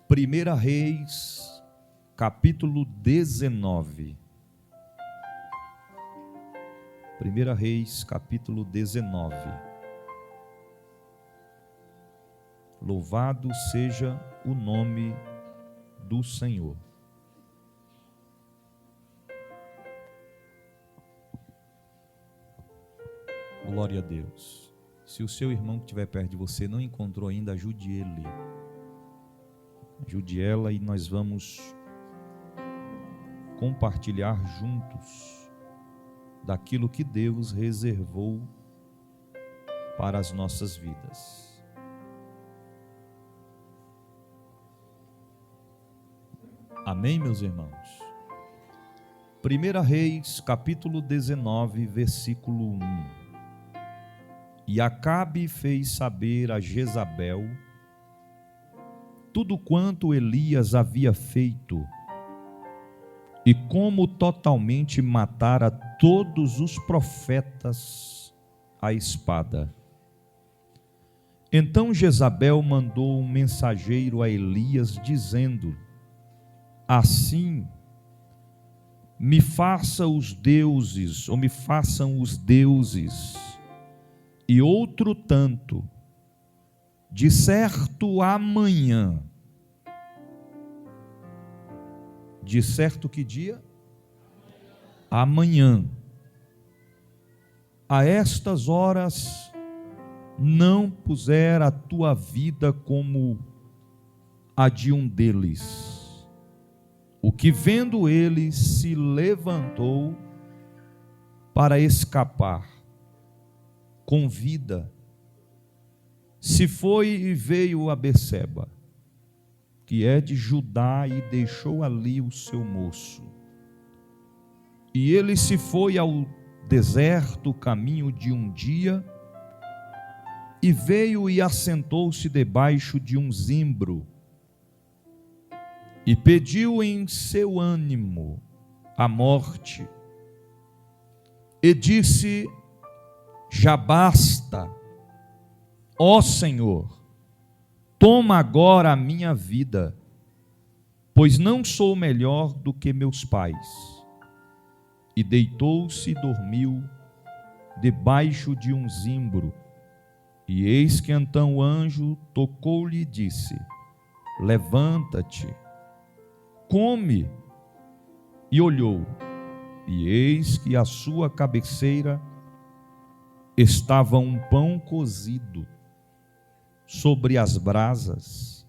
Primeira Reis, capítulo 19. Primeira Reis, capítulo 19. Louvado seja o nome do Senhor. Glória a Deus. Se o seu irmão que estiver perto de você não encontrou ainda, ajude ele. Ajude ela e nós vamos compartilhar juntos daquilo que Deus reservou para as nossas vidas. Amém, meus irmãos? 1 Reis, capítulo 19, versículo 1. E Acabe fez saber a Jezabel tudo quanto Elias havia feito e como totalmente matara todos os profetas à espada. Então Jezabel mandou um mensageiro a Elias, dizendo: assim me façam os deuses e outro tanto, de certo amanhã. De certo que dia? Amanhã. A estas horas não puser a tua vida como a de um deles. O que vendo ele se levantou para escapar com vida, se foi e veio a Berseba, que é de Judá, e deixou ali o seu moço. E ele se foi ao deserto, caminho de um dia, e veio e assentou-se debaixo de um zimbro, e pediu em seu ânimo a morte, e disse: já basta, ó Senhor, toma agora a minha vida, pois não sou melhor do que meus pais. E deitou-se e dormiu debaixo de um zimbro. E eis que então o anjo tocou-lhe e disse: levanta-te, come. E olhou, e eis que à sua cabeceira estava um pão cozido sobre as brasas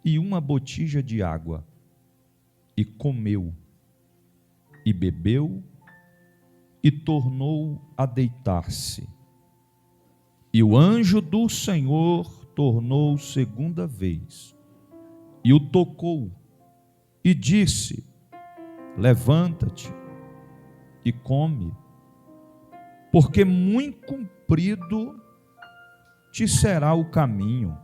e uma botija de água. E comeu, e bebeu, e tornou a deitar-se. E o anjo do Senhor tornou segunda vez, e o tocou, e disse: levanta-te e come, porque muito comprido te será o caminho.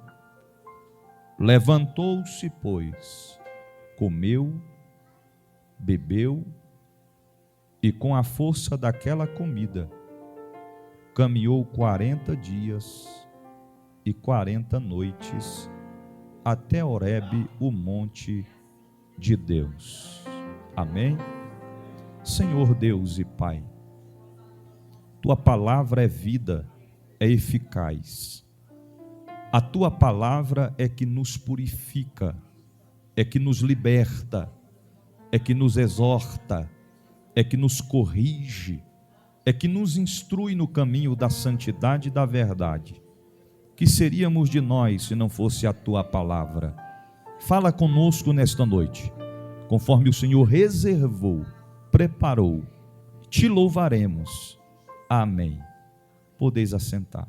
Levantou-se, pois, comeu, bebeu, e com a força daquela comida, caminhou 40 dias e 40 noites, até Horebe, o monte de Deus. Amém? Senhor Deus e Pai, tua palavra é vida, é eficaz. A tua palavra é que nos purifica, é que nos liberta, é que nos exorta, é que nos corrige, é que nos instrui no caminho da santidade e da verdade. Que seríamos de nós se não fosse a tua palavra? Fala conosco nesta noite, conforme o Senhor reservou, preparou. Te louvaremos. Amém. Podeis assentar.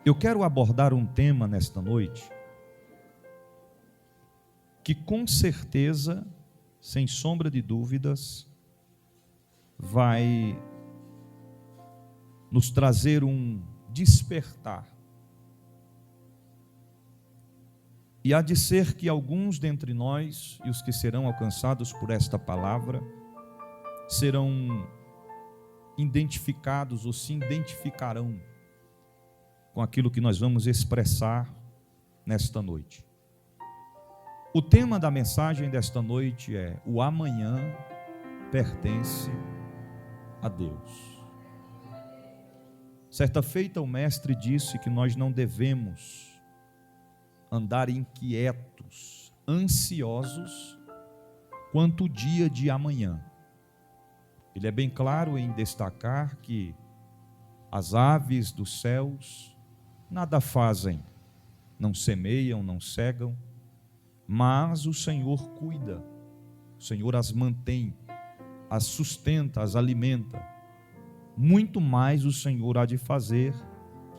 Eu quero abordar um tema nesta noite que com certeza, sem sombra de dúvidas, vai nos trazer um despertar. E há de ser que alguns dentre nós, e os que serão alcançados por esta palavra, serão identificados ou se identificarão com aquilo que nós vamos expressar nesta noite. O tema da mensagem desta noite é: o amanhã pertence a Deus. Certa feita o mestre disse que nós não devemos andar inquietos, ansiosos quanto o dia de amanhã. Ele é bem claro em destacar que as aves dos céus nada fazem, não semeiam, não cegam, mas o Senhor cuida, o Senhor as mantém, as sustenta, as alimenta. Muito mais o Senhor há de fazer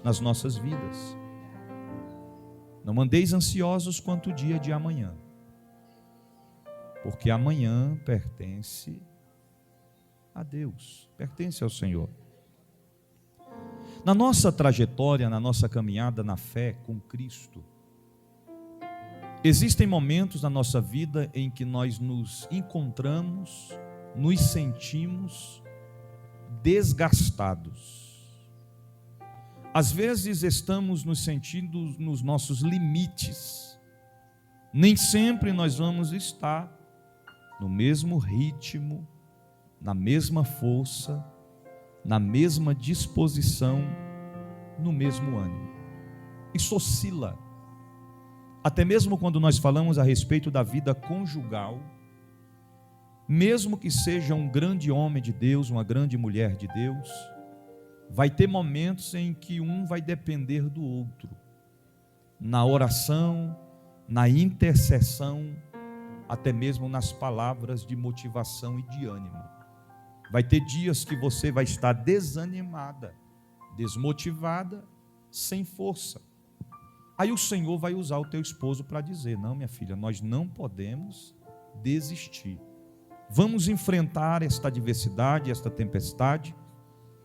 nas nossas vidas. Não andeis ansiosos quanto o dia de amanhã, porque amanhã pertence a Deus, pertence ao Senhor. Na nossa trajetória, na nossa caminhada na fé com Cristo, existem momentos na nossa vida em que nós nos encontramos, nos sentimos desgastados. Às vezes estamos nos sentindo nos nossos limites. Nem sempre nós vamos estar no mesmo ritmo, na mesma força, na mesma disposição, no mesmo ânimo. Isso oscila. Até mesmo quando nós falamos a respeito da vida conjugal, mesmo que seja um grande homem de Deus, uma grande mulher de Deus, vai ter momentos em que um vai depender do outro, na oração, na intercessão, até mesmo nas palavras de motivação e de ânimo. Vai ter dias que você vai estar desanimada, desmotivada, sem força. Aí o Senhor vai usar o teu esposo para dizer: não, minha filha, nós não podemos desistir. Vamos enfrentar esta adversidade, esta tempestade,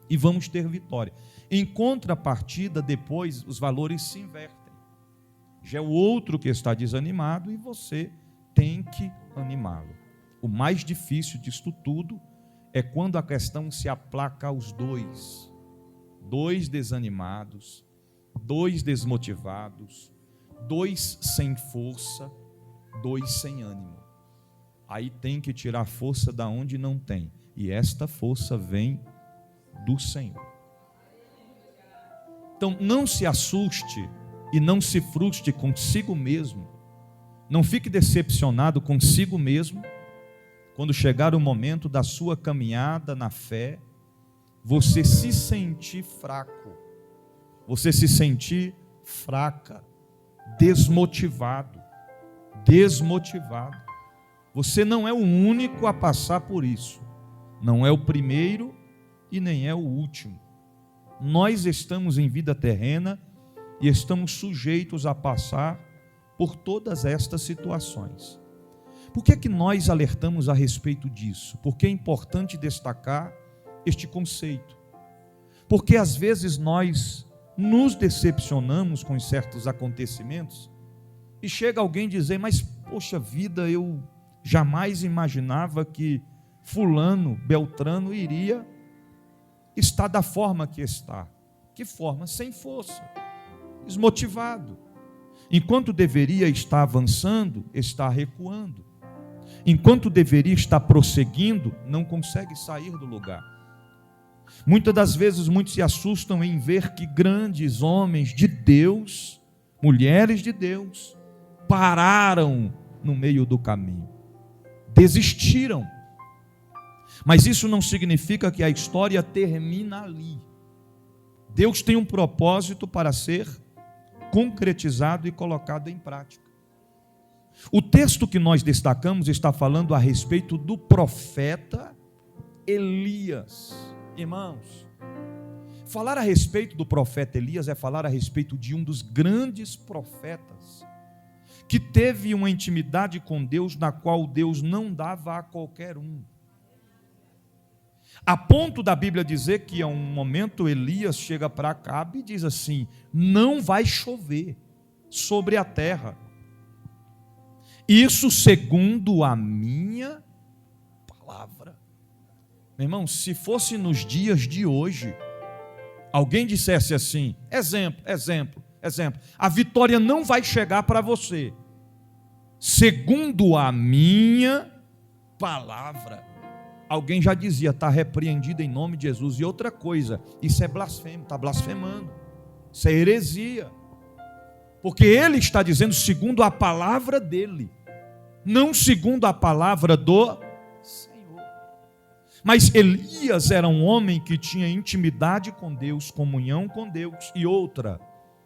e vamos ter vitória. Em contrapartida, depois os valores se invertem. Já é o outro que está desanimado e você tem que animá-lo. O mais difícil disto tudo é quando a questão se aplaca aos dois. Dois desanimados, dois desmotivados, dois sem força, dois sem ânimo. Aí tem que tirar força da onde não tem. E esta força vem do Senhor. Então não se assuste e não se frustre consigo mesmo. Não fique decepcionado consigo mesmo quando chegar o momento da sua caminhada na fé, você se sentir fraco, você se sentir fraca, desmotivado, desmotivado. Você não é o único a passar por isso. Não é o primeiro e nem é o último. Nós estamos em vida terrena e estamos sujeitos a passar por todas estas situações. Por que é que nós alertamos a respeito disso? Porque é importante destacar este conceito. Porque às vezes nós nos decepcionamos com certos acontecimentos e chega alguém dizer: mas poxa vida, eu jamais imaginava que fulano, beltrano iria estar da forma que está. Que forma? Sem força, desmotivado. Enquanto deveria estar avançando, está recuando. Enquanto deveria estar prosseguindo, não consegue sair do lugar. Muitas das vezes, muitos se assustam em ver que grandes homens de Deus, mulheres de Deus, pararam no meio do caminho, desistiram. Mas isso não significa que a história termina ali. Deus tem um propósito para ser concretizado e colocado em prática. O texto que nós destacamos está falando a respeito do profeta Elias. Irmãos, falar a respeito do profeta Elias é falar a respeito de um dos grandes profetas que teve uma intimidade com Deus na qual Deus não dava a qualquer um. A ponto da Bíblia dizer que a um momento Elias chega para Acabe e diz assim: não vai chover sobre a terra. Isso segundo a minha palavra. Meu irmão, se fosse nos dias de hoje, alguém dissesse assim, exemplo, a vitória não vai chegar para você, segundo a minha palavra. Alguém já dizia, está repreendido em nome de Jesus. E outra coisa, isso é blasfêmio, está blasfemando, isso é heresia, porque ele está dizendo segundo a palavra dele, não segundo a palavra do Senhor. Mas Elias era um homem que tinha intimidade com Deus, comunhão com Deus. E outra,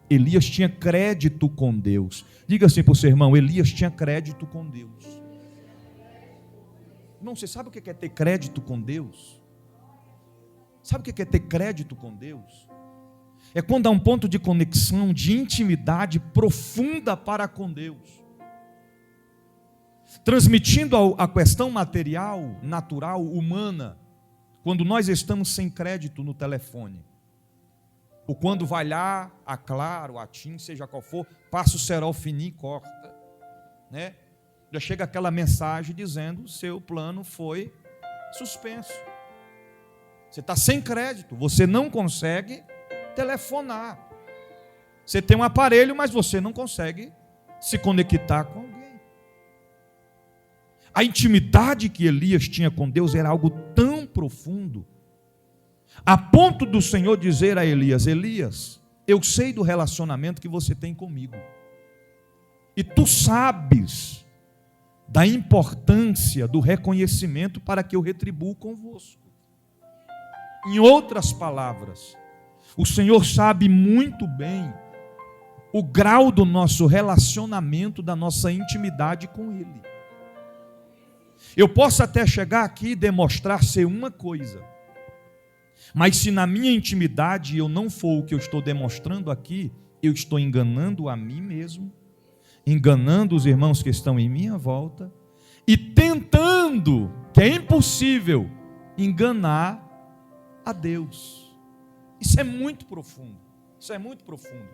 Elias tinha crédito com Deus. Diga assim para o seu irmão, Elias tinha crédito com Deus. Irmão, você sabe o que é ter crédito com Deus? Sabe o que é ter crédito com Deus? É quando há um ponto de conexão, de intimidade profunda para com Deus. Transmitindo a questão material, natural, humana, quando nós estamos sem crédito no telefone, ou quando vai lá, a Claro, a TIM, seja qual for, passa o cerol fininho e corta, né? Já chega aquela mensagem dizendo, seu plano foi suspenso. Você está sem crédito, você não consegue telefonar. Você tem um aparelho, mas você não consegue se conectar com alguém. A intimidade que Elias tinha com Deus era algo tão profundo, a ponto do Senhor dizer a Elias, Elias, eu sei do relacionamento que você tem comigo, e tu sabes da importância do reconhecimento para que eu retribuo convosco. Em outras palavras, o Senhor sabe muito bem o grau do nosso relacionamento, da nossa intimidade com Ele. Eu posso até chegar aqui e demonstrar ser uma coisa, mas se na minha intimidade eu não for o que eu estou demonstrando aqui, eu estou enganando a mim mesmo, enganando os irmãos que estão em minha volta e tentando, que é impossível, enganar a Deus. Isso é muito profundo. Isso é muito profundo.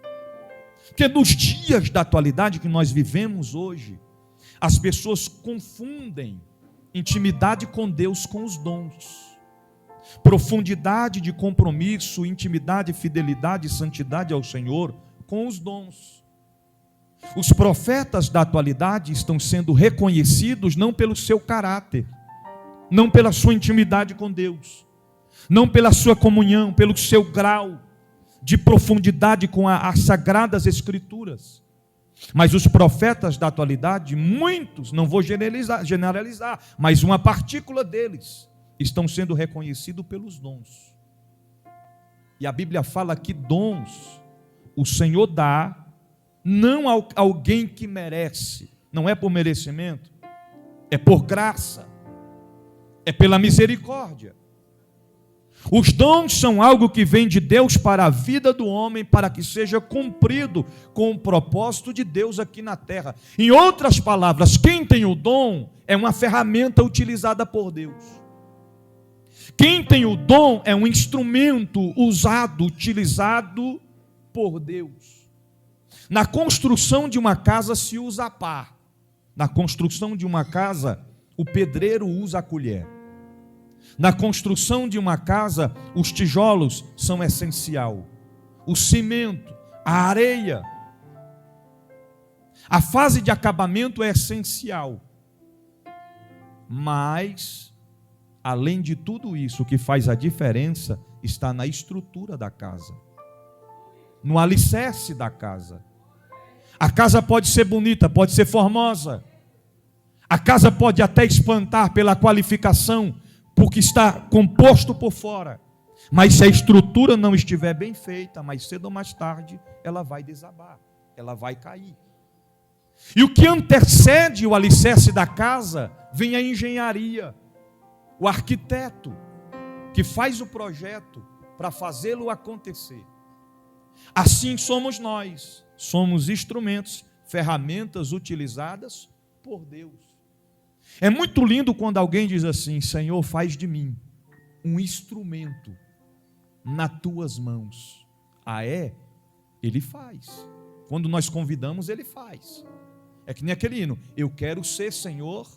Porque nos dias da atualidade que nós vivemos hoje, as pessoas confundem intimidade com Deus com os dons. Profundidade de compromisso, intimidade, fidelidade e santidade ao Senhor com os dons. Os profetas da atualidade estão sendo reconhecidos não pelo seu caráter, não pela sua intimidade com Deus, não pela sua comunhão, pelo seu grau de profundidade com as sagradas escrituras. Mas os profetas da atualidade, muitos, não vou generalizar, mas uma partícula deles, estão sendo reconhecidos pelos dons. E a Bíblia fala que dons o Senhor dá, não a alguém que merece, não é por merecimento, é por graça, é pela misericórdia. Os dons são algo que vem de Deus para a vida do homem, para que seja cumprido com o propósito de Deus aqui na terra. Em outras palavras, quem tem o dom é uma ferramenta utilizada por Deus. Quem tem o dom é um instrumento usado, utilizado por Deus. Na construção de uma casa se usa a pá. Na construção de uma casa, o pedreiro usa a colher. Na construção de uma casa, os tijolos são essencial. O cimento, a areia. A fase de acabamento é essencial. Mas, além de tudo isso, o que faz a diferença está na estrutura da casa, no alicerce da casa. A casa pode ser bonita, pode ser formosa. A casa pode até espantar pela qualificação, porque está composto por fora. Mas se a estrutura não estiver bem feita, mais cedo ou mais tarde, ela vai desabar, ela vai cair. E o que antecede o alicerce da casa, vem a engenharia, o arquiteto, que faz o projeto para fazê-lo acontecer. Assim somos nós, somos instrumentos, ferramentas utilizadas por Deus. É muito lindo quando alguém diz assim, Senhor, faz de mim um instrumento nas tuas mãos. Ah, é? Ele faz. Quando nós convidamos, ele faz. É que nem aquele hino, eu quero ser, Senhor,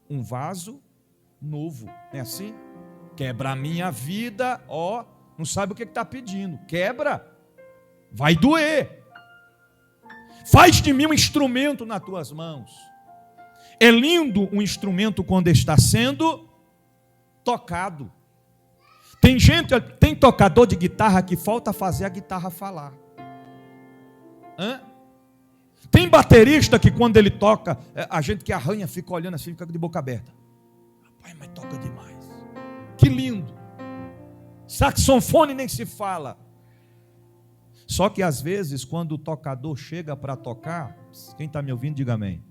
um vaso novo. Não é assim? Quebra a minha vida, ó, não sabe o que está pedindo. Quebra, vai doer. Faz de mim um instrumento nas tuas mãos. É lindo um instrumento quando está sendo tocado. Tem tocador de guitarra que falta fazer a guitarra falar. Tem baterista que quando ele toca, a gente que arranha fica olhando assim, fica de boca aberta. Rapaz, mas toca demais. Que lindo. Saxofone nem se fala. Só que às vezes, quando o tocador chega para tocar, quem está me ouvindo, diga amém.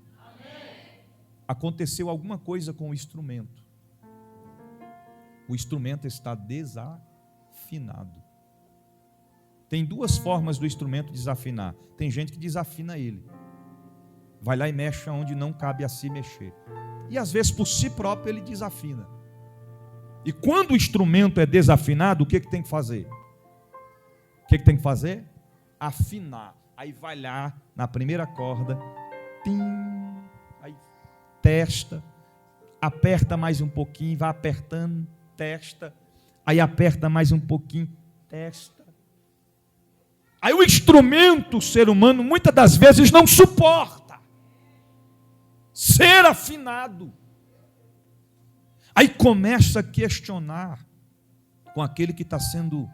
Aconteceu alguma coisa com o instrumento. O instrumento está desafinado. Tem duas formas do instrumento desafinar. Tem gente que desafina ele. Vai lá e mexe onde não cabe a si mexer. E às vezes por si próprio ele desafina. E quando o instrumento é desafinado, o que tem que fazer? O que tem que fazer? Afinar. Aí vai lá na primeira corda, tim, aí testa, aperta mais um pouquinho, vai apertando, testa, aí aperta mais um pouquinho, testa. Aí o instrumento, o ser humano, muitas das vezes não suporta ser afinado. Aí começa a questionar com aquele que está sendo,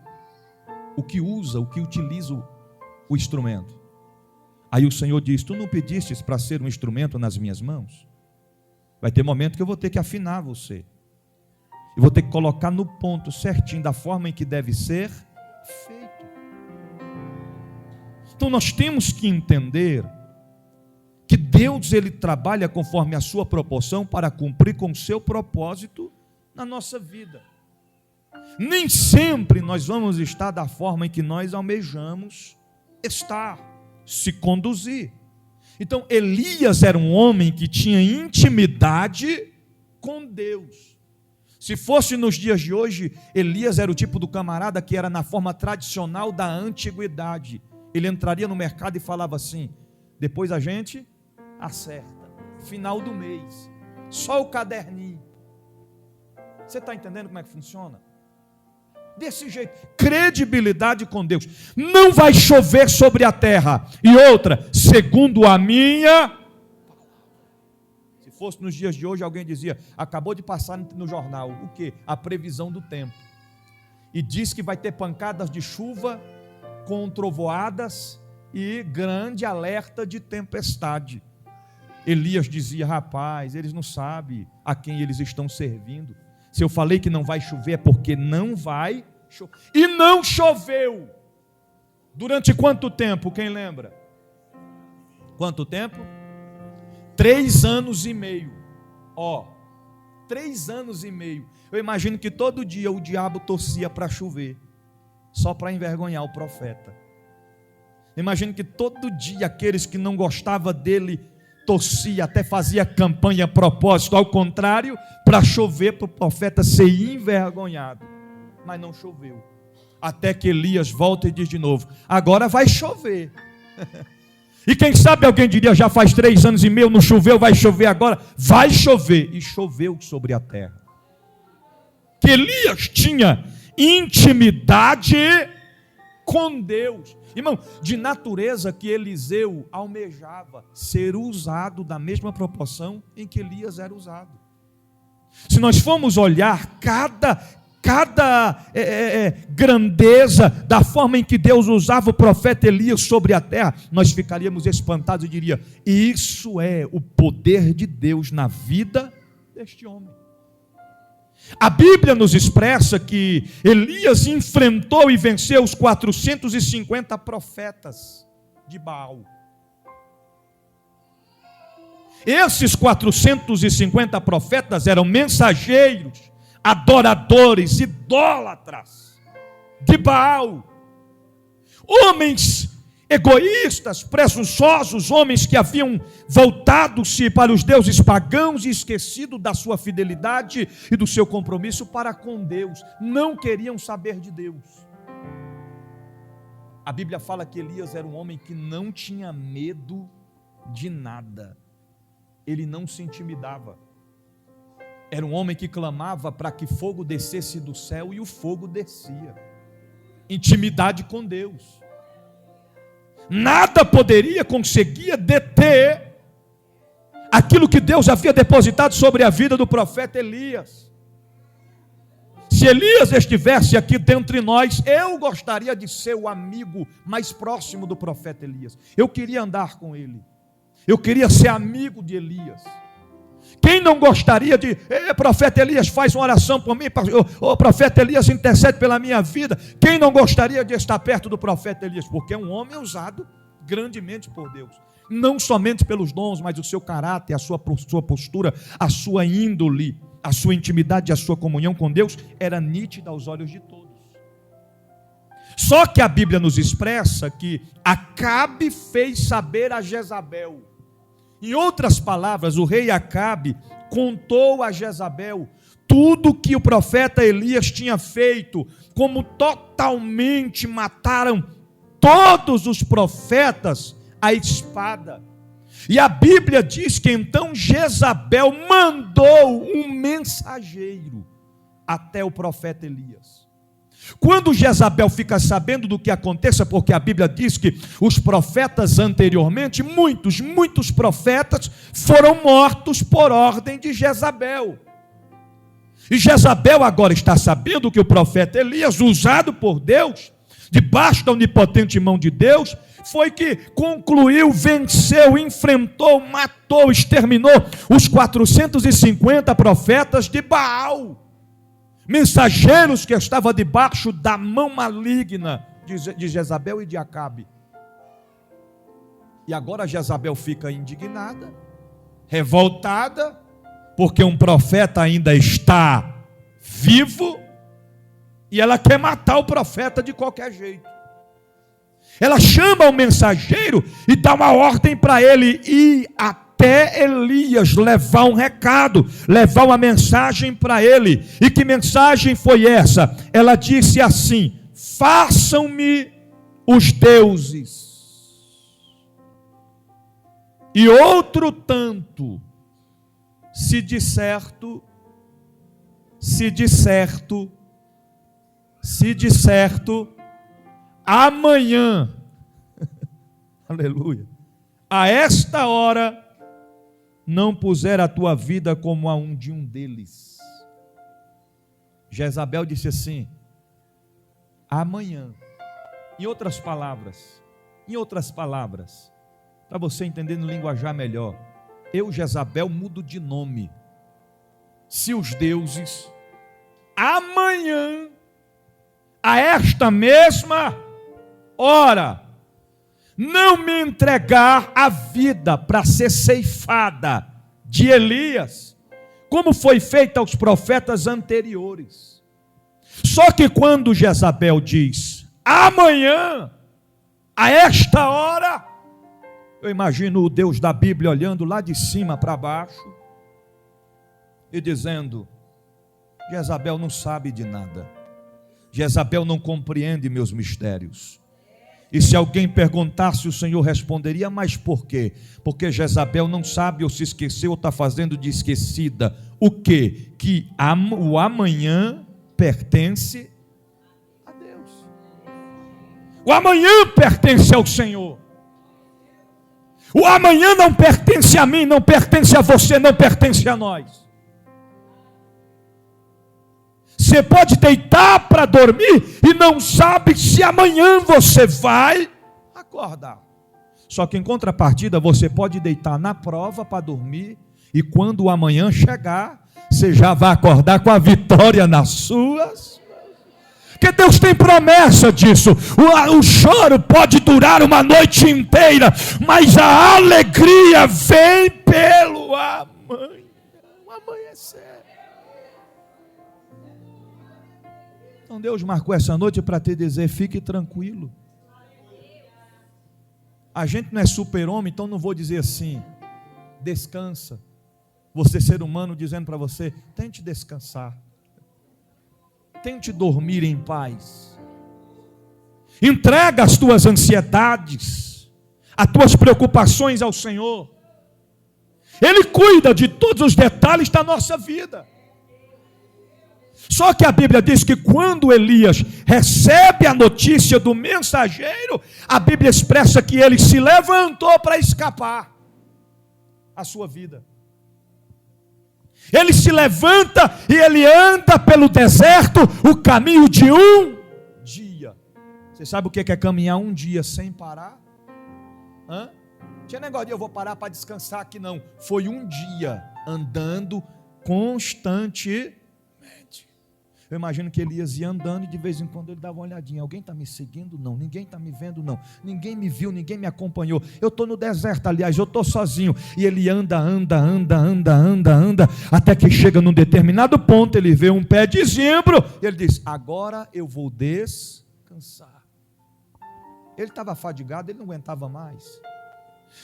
o que usa, o que utiliza o instrumento. Aí o Senhor diz: tu não pedistes para ser um instrumento nas minhas mãos? Vai ter momento que eu vou ter que afinar você. Eu vou ter que colocar no ponto certinho, da forma em que deve ser feito. Então nós temos que entender que Deus, Ele trabalha conforme a sua proporção para cumprir com o seu propósito na nossa vida. Nem sempre nós vamos estar da forma em que nós almejamos estar, se conduzir. Então Elias era um homem que tinha intimidade com Deus. Se fosse nos dias de hoje, Elias era o tipo do camarada que era na forma tradicional da antiguidade. Ele entraria no mercado e falava assim: depois a gente acerta, final do mês, só o caderninho. Você está entendendo como é que funciona? Desse jeito, credibilidade com Deus. Não vai chover sobre a terra. E outra, segundo a minha palavra. Se fosse nos dias de hoje, alguém dizia: acabou de passar no jornal, o quê? A previsão do tempo. E diz que vai ter pancadas de chuva com trovoadas e grande alerta de tempestade. Elias dizia: rapaz, eles não sabem a quem eles estão servindo. Se eu falei que não vai chover, é porque não vai chover. E não choveu. Durante quanto tempo? Quem lembra? Quanto tempo? 3 anos e meio. 3 anos e meio. Eu imagino que todo dia o diabo torcia para chover, só para envergonhar o profeta. Eu imagino que todo dia aqueles que não gostavam dele torcia, até fazia campanha a propósito, ao contrário, para chover, para o profeta ser envergonhado. Mas não choveu. Até que Elias volta e diz de novo: agora vai chover. E quem sabe alguém diria: já faz 3 anos e meio, não choveu, vai chover agora. Vai chover. E choveu sobre a terra. Que Elias tinha intimidade com Deus. Irmão, de natureza que Eliseu almejava ser usado da mesma proporção em que Elias era usado. Se nós formos olhar cada grandeza da forma em que Deus usava o profeta Elias sobre a terra, nós ficaríamos espantados e diria: isso é o poder de Deus na vida deste homem. A Bíblia nos expressa que Elias enfrentou e venceu os 450 profetas de Baal. Esses 450 profetas eram mensageiros, adoradores, idólatras de Baal. Homens egoístas, presunçosos, homens que haviam voltado-se para os deuses pagãos e esquecido da sua fidelidade e do seu compromisso para com Deus. Não queriam saber de Deus. A Bíblia fala que Elias era um homem que não tinha medo de nada. Ele não se intimidava. Era um homem que clamava para que fogo descesse do céu, e o fogo descia. intimidade com Deus. Nada poderia conseguir deter aquilo que Deus havia depositado sobre a vida do profeta Elias. Se Elias estivesse aqui dentre nós, eu gostaria de ser o amigo mais próximo do profeta Elias. Eu queria andar com ele. Eu queria ser amigo de Elias. Quem não gostaria de, profeta Elias, faz uma oração por mim, profeta Elias intercede pela minha vida. Quem não gostaria de estar perto do profeta Elias? Porque é um homem usado grandemente por Deus. Não somente pelos dons, mas o seu caráter, a sua postura, a sua índole, a sua intimidade, a sua comunhão com Deus era nítida aos olhos de todos. Só que a Bíblia nos expressa que Acabe fez saber a Jezabel. Em outras palavras, o rei Acabe contou a Jezabel tudo que o profeta Elias tinha feito, como totalmente mataram todos os profetas à espada. E a Bíblia diz que então Jezabel mandou um mensageiro até o profeta Elias. Quando Jezabel fica sabendo do que aconteça, porque a Bíblia diz que os profetas anteriormente, muitos profetas foram mortos por ordem de Jezabel. E Jezabel agora está sabendo que o profeta Elias, usado por Deus, debaixo da onipotente mão de Deus, foi que concluiu, venceu, enfrentou, matou, exterminou os 450 profetas de Baal. Mensageiros que estavam debaixo da mão maligna de Jezabel e de Acabe. E agora Jezabel fica indignada, revoltada, porque um profeta ainda está vivo, e ela quer matar o profeta de qualquer jeito. Ela chama o mensageiro e dá uma ordem para ele ir até Elias, levar um recado, levar uma mensagem para ele. E que mensagem foi essa? Ela disse assim: façam-me os deuses e outro tanto, se de certo, amanhã, aleluia, a esta hora, não puser a tua vida como a um deles. Jezabel disse assim: amanhã. Em outras palavras, para você entender no linguajar melhor, eu, Jezabel, mudo de nome. Se os deuses amanhã, a esta mesma hora, não me entregar a vida para ser ceifada de Elias, como foi feito aos profetas anteriores. Só que quando Jezabel diz amanhã, a esta hora, eu imagino o Deus da Bíblia olhando lá de cima para baixo e dizendo: Jezabel não sabe de nada, Jezabel não compreende meus mistérios. E se alguém perguntasse, o Senhor responderia: mas por quê? Porque Jezabel não sabe, ou se esqueceu, ou está fazendo de esquecida o quê? Que o amanhã pertence a Deus. O amanhã pertence ao Senhor. O amanhã não pertence a mim, não pertence a você, não pertence a nós. Você pode deitar para dormir e não sabe se amanhã você vai acordar. Só que em contrapartida, você pode deitar na prova para dormir, e quando o amanhã chegar, você já vai acordar com a vitória nas suas. Porque Deus tem promessa disso. O choro pode durar uma noite inteira, mas a alegria vem pelo amanhã. O amanhecer. Então Deus marcou essa noite para te dizer: fique tranquilo. A gente não é super-homem, então não vou dizer assim, descansa. Você, ser humano, dizendo para você: tente descansar, tente dormir em paz. Entrega as tuas ansiedades, as tuas preocupações ao Senhor. Ele cuida de todos os detalhes da nossa vida. Só que a Bíblia diz que quando Elias recebe a notícia do mensageiro, a Bíblia expressa que ele se levantou para escapar a sua vida. Ele se levanta e ele anda pelo deserto o caminho de um dia. Você sabe o que é caminhar um dia sem parar? Tinha negócio de eu vou parar para descansar aqui, não. Foi um dia andando constantemente. Eu imagino que Elias ia andando e de vez em quando ele dava uma olhadinha. Alguém está me seguindo? Não. Ninguém está me vendo? Não. Ninguém me viu, ninguém me acompanhou. Eu estou no deserto, aliás, eu estou sozinho. E ele anda, até que chega num determinado ponto, ele vê um pé de zimbro, e ele diz, agora eu vou descansar. Ele estava fadigado, ele não aguentava mais.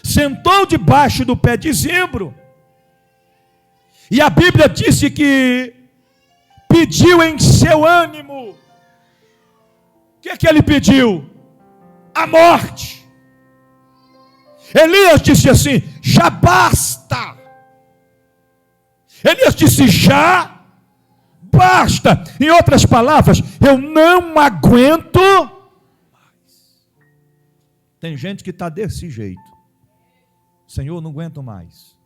Sentou debaixo do pé de zimbro, e a Bíblia disse que pediu em seu ânimo. O que ele pediu? A morte. Elias disse assim, já basta. Elias disse, já basta. Em outras palavras, eu não aguento mais. Tem gente que está desse jeito. Senhor, não aguento mais.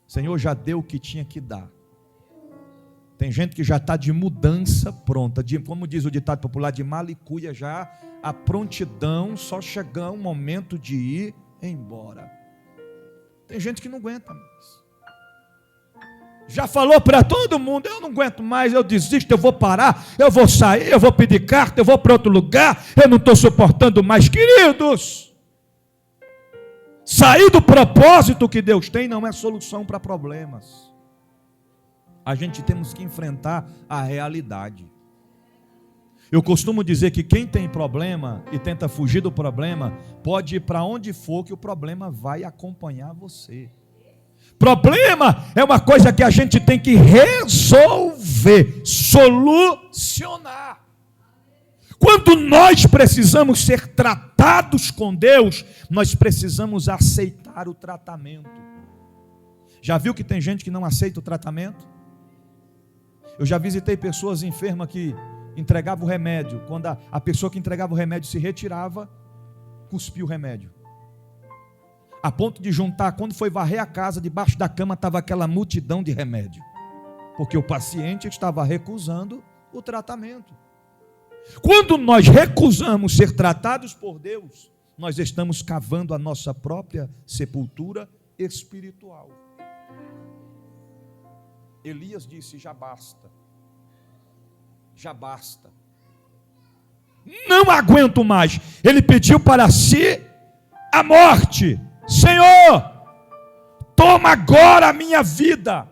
Senhor, já deu o que tinha que dar. Tem gente que já está de mudança pronta, como diz o ditado popular, de malicuia já, a prontidão, só chegar um momento de ir embora. Tem gente que não aguenta mais. Já falou para todo mundo, eu não aguento mais, eu desisto, eu vou parar, eu vou sair, eu vou pedir carta, eu vou para outro lugar, eu não estou suportando mais. Queridos, sair do propósito que Deus tem não é solução para problemas. A gente temos que enfrentar a realidade. Eu costumo dizer que quem tem problema e tenta fugir do problema, pode ir para onde for que o problema vai acompanhar você. Problema é uma coisa que a gente tem que resolver, solucionar. Quando nós precisamos ser tratados com Deus, nós precisamos aceitar o tratamento. Já viu que tem gente que não aceita o tratamento? Eu já visitei pessoas enfermas que entregavam o remédio. Quando a pessoa que entregava o remédio se retirava, cuspiu o remédio. A ponto de juntar, quando foi varrer a casa, debaixo da cama estava aquela multidão de remédio. Porque o paciente estava recusando o tratamento. Quando nós recusamos ser tratados por Deus, nós estamos cavando a nossa própria sepultura espiritual. Elias disse, já basta. Já basta. Não aguento mais. Ele pediu para si a morte. Senhor, toma agora a minha vida,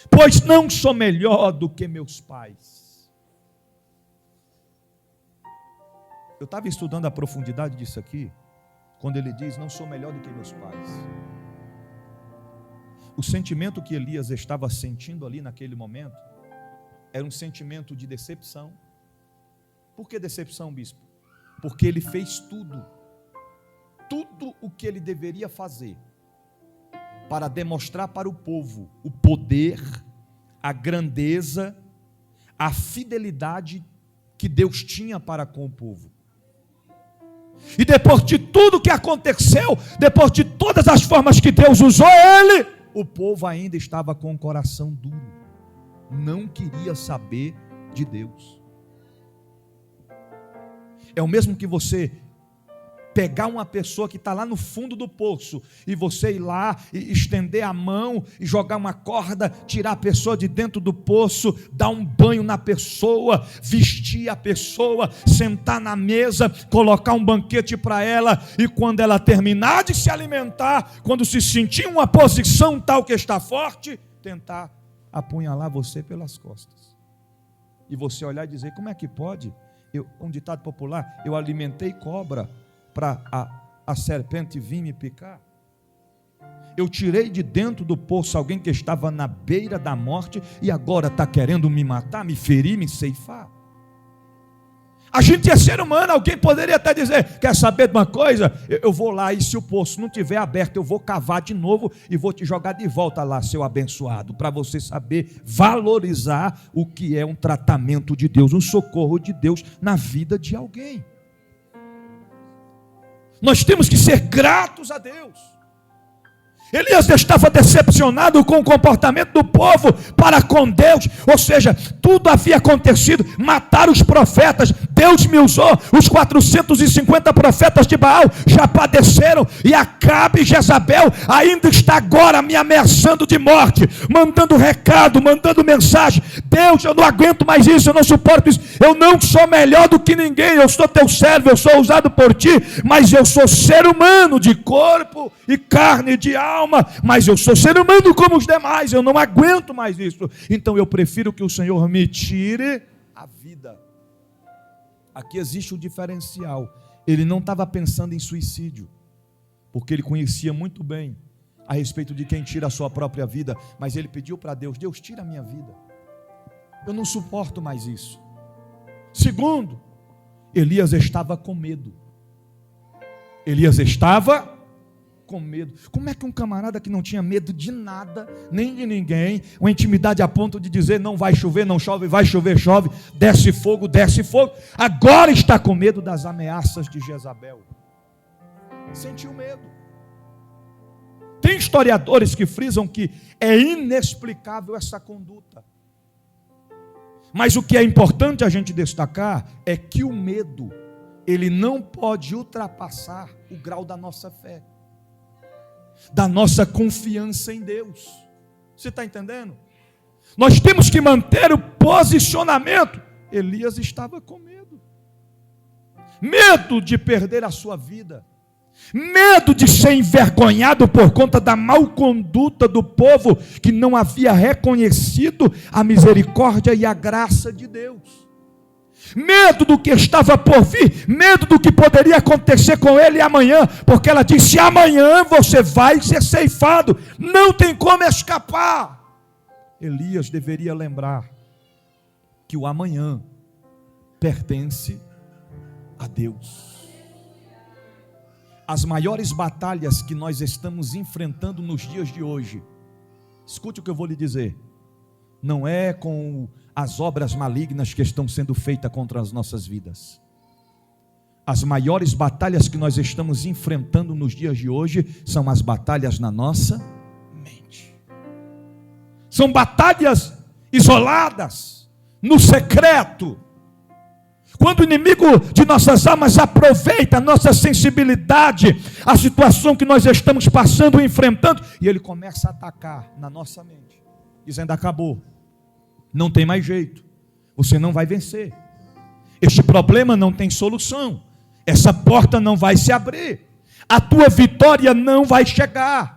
pois não sou melhor do que meus pais. Eu estava estudando a profundidade disso aqui, quando ele diz, não sou melhor do que meus pais. O sentimento que Elias estava sentindo ali naquele momento, era um sentimento de decepção. Por que decepção, bispo? Porque ele fez tudo o que ele deveria fazer, para demonstrar para o povo o poder, a grandeza, a fidelidade que Deus tinha para com o povo. E depois de tudo que aconteceu, depois de todas as formas que Deus usou ele, o povo ainda estava com o coração duro, não queria saber de Deus. É o mesmo que você pegar uma pessoa que está lá no fundo do poço, e você ir lá e estender a mão, e jogar uma corda, tirar a pessoa de dentro do poço, dar um banho na pessoa, vestir a pessoa, sentar na mesa, colocar um banquete para ela, e quando ela terminar de se alimentar, quando se sentir uma posição tal que está forte, tentar apunhalar você pelas costas, e você olhar e dizer, como é que pode? Um ditado popular, eu alimentei cobra para a serpente vir me picar. Eu tirei de dentro do poço alguém que estava na beira da morte e agora está querendo me matar, me ferir, me ceifar. A gente é ser humano. Alguém poderia até dizer: quer saber de uma coisa? Eu vou lá, e se o poço não estiver aberto, eu vou cavar de novo e vou te jogar de volta lá, seu abençoado, para você saber valorizar o que é um tratamento de Deus, um socorro de Deus na vida de alguém. Nós temos que ser gratos a Deus. Elias estava decepcionado com o comportamento do povo para com Deus, ou seja, tudo havia acontecido, mataram os profetas, Deus me usou, os 450 profetas de Baal já padeceram, e Acabe e Jezabel ainda está agora me ameaçando de morte, mandando recado, mandando mensagem: Deus, eu não aguento mais isso, eu não suporto isso, eu não sou melhor do que ninguém, eu sou teu servo, eu sou usado por ti, mas eu sou ser humano de corpo e carne, de alma, mas eu sou ser humano como os demais, eu não aguento mais isso, então eu prefiro que o Senhor me tire a vida. Aqui existe um diferencial. Ele não estava pensando em suicídio, porque ele conhecia muito bem a respeito de quem tira a sua própria vida, mas ele pediu para Deus: Deus, tira a minha vida, eu não suporto mais isso. Segundo, Elias estava com medo. Elias estava com medo. Como é que um camarada que não tinha medo de nada, nem de ninguém, uma intimidade a ponto de dizer: não vai chover, não chove, vai chover, chove, desce fogo, agora está com medo das ameaças de Jezabel? Sentiu medo. Tem historiadores que frisam que é inexplicável essa conduta, mas o que é importante a gente destacar é que o medo, ele não pode ultrapassar o grau da nossa fé, da nossa confiança em Deus. Você está entendendo? Nós temos que manter o posicionamento. Elias estava com medo. Medo de perder a sua vida. Medo de ser envergonhado por conta da mal conduta do povo que não havia reconhecido a misericórdia e a graça de Deus. Medo do que estava por vir, medo do que poderia acontecer com ele amanhã, porque ela disse: amanhã você vai ser ceifado, não tem como escapar. Elias deveria lembrar que o amanhã pertence a Deus. As maiores batalhas que nós estamos enfrentando nos dias de hoje, escute o que eu vou lhe dizer, não é com as obras malignas que estão sendo feitas contra as nossas vidas. As maiores batalhas que nós estamos enfrentando nos dias de hoje são as batalhas na nossa mente. São batalhas isoladas, no secreto. Quando o inimigo de nossas almas aproveita a nossa sensibilidade, a situação que nós estamos passando, enfrentando, e ele começa a atacar na nossa mente, dizendo: acabou, não tem mais jeito, você não vai vencer, este problema não tem solução, essa porta não vai se abrir, a tua vitória não vai chegar.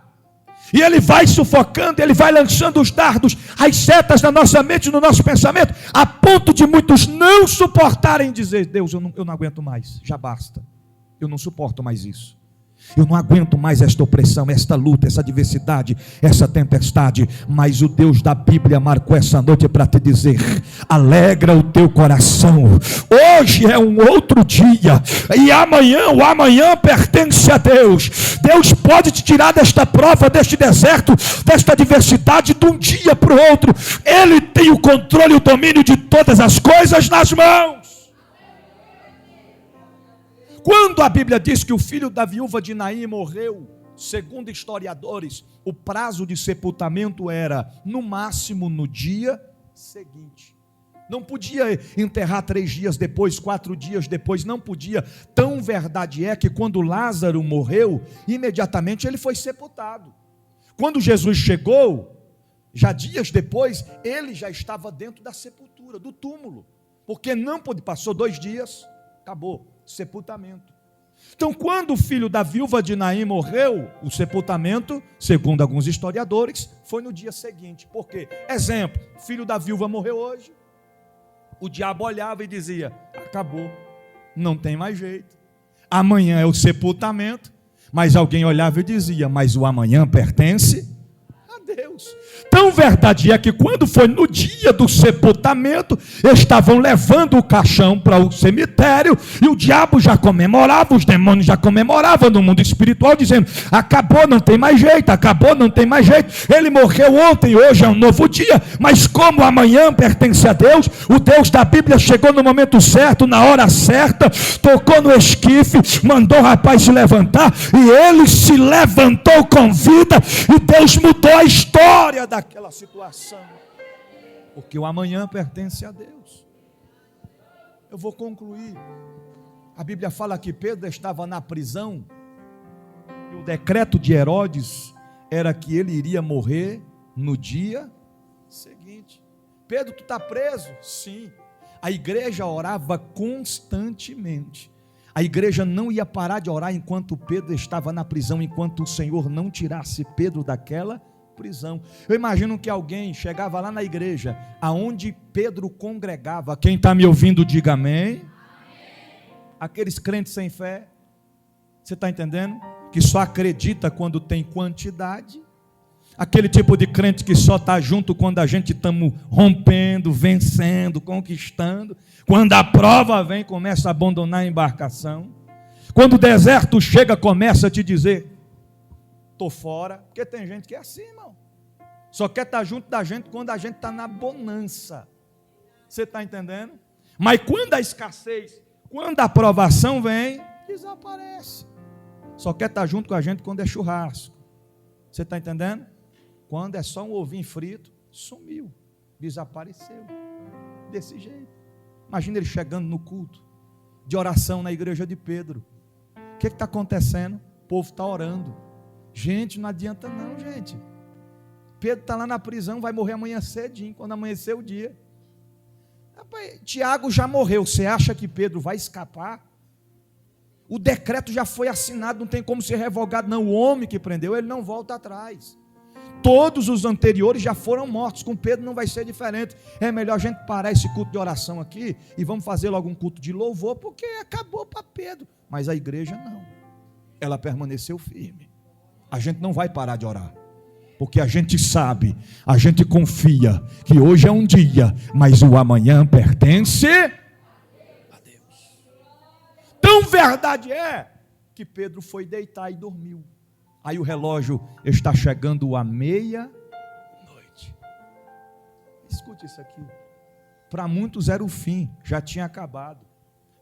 E ele vai sufocando, ele vai lançando os dardos, as setas na nossa mente, no nosso pensamento, a ponto de muitos não suportarem dizer: Deus, eu não aguento mais, já basta, eu não suporto mais isso. Eu não aguento mais esta opressão, esta luta, essa adversidade, essa tempestade. Mas o Deus da Bíblia marcou essa noite para te dizer: alegra o teu coração, hoje é um outro dia, e amanhã, o amanhã pertence a Deus. Deus pode te tirar desta prova, deste deserto, desta adversidade, de um dia para o outro. Ele tem o controle e o domínio de todas as coisas nas mãos. Quando a Bíblia diz que o filho da viúva de Naim morreu, segundo historiadores, o prazo de sepultamento era no máximo no dia seguinte. Não podia enterrar 3 dias depois, 4 dias depois, não podia. Tão verdade é que quando Lázaro morreu, imediatamente ele foi sepultado. Quando Jesus chegou, já dias depois, ele já estava dentro da sepultura, do túmulo, porque não pôde, passou 2 dias, acabou. Sepultamento. Então, quando o filho da viúva de Naim morreu, o sepultamento, segundo alguns historiadores, foi no dia seguinte. Por quê? Exemplo: filho da viúva morreu hoje, o diabo olhava e dizia: acabou, não tem mais jeito, amanhã é o sepultamento. Mas alguém olhava e dizia: mas o amanhã pertence a Deus. Deus. Tão verdade é que quando foi no dia do sepultamento, estavam levando o caixão para o cemitério, e o diabo já comemorava, os demônios já comemoravam no mundo espiritual, dizendo: acabou, não tem mais jeito, acabou, não tem mais jeito, ele morreu ontem, hoje é um novo dia, mas como amanhã pertence a Deus, o Deus da Bíblia chegou no momento certo, na hora certa, tocou no esquife, mandou o rapaz se levantar, e ele se levantou com vida, e Deus mudou a história daquela situação, porque o amanhã pertence a Deus. Eu vou concluir. A Bíblia fala que Pedro estava na prisão, e o decreto de Herodes era que ele iria morrer no dia seguinte. Pedro, tu está preso? Sim. A igreja orava constantemente. A igreja não ia parar de orar enquanto Pedro estava na prisão, enquanto o Senhor não tirasse Pedro daquela prisão. Eu imagino que alguém chegava lá na igreja, aonde Pedro congregava. Quem está me ouvindo, diga amém. Aqueles crentes sem fé, você está entendendo? Que só acredita quando tem quantidade. Aquele tipo de crente que só está junto quando a gente estamos rompendo, vencendo, conquistando. Quando a prova vem, começa a abandonar a embarcação. Quando o deserto chega, começa a te dizer: estou fora. Porque tem gente que é assim, irmão. Só quer estar junto da gente quando a gente está na bonança. Você está entendendo? Mas quando a escassez, quando a provação vem, desaparece. Só quer estar junto com a gente quando é churrasco. Você está entendendo? Quando é só um ovinho frito, sumiu, desapareceu. Desse jeito. Imagina ele chegando no culto de oração na igreja de Pedro. O que está acontecendo? O povo está orando. Gente, não adianta não, gente. Pedro está lá na prisão, vai morrer amanhã cedinho, quando amanhecer o dia. Rapaz, Tiago já morreu, você acha que Pedro vai escapar? O decreto já foi assinado, não tem como ser revogado não. O homem que prendeu, ele não volta atrás. Todos os anteriores já foram mortos, com Pedro não vai ser diferente. É melhor a gente parar esse culto de oração aqui e vamos fazer logo um culto de louvor, porque acabou para Pedro. Mas a igreja não, ela permaneceu firme. A gente não vai parar de orar, porque a gente sabe, a gente confia que hoje é um dia, mas o amanhã pertence a Deus. Tão verdade é que Pedro foi deitar e dormiu. Aí o relógio está chegando à meia-noite. Escute isso aqui. Para muitos era o fim, já tinha acabado.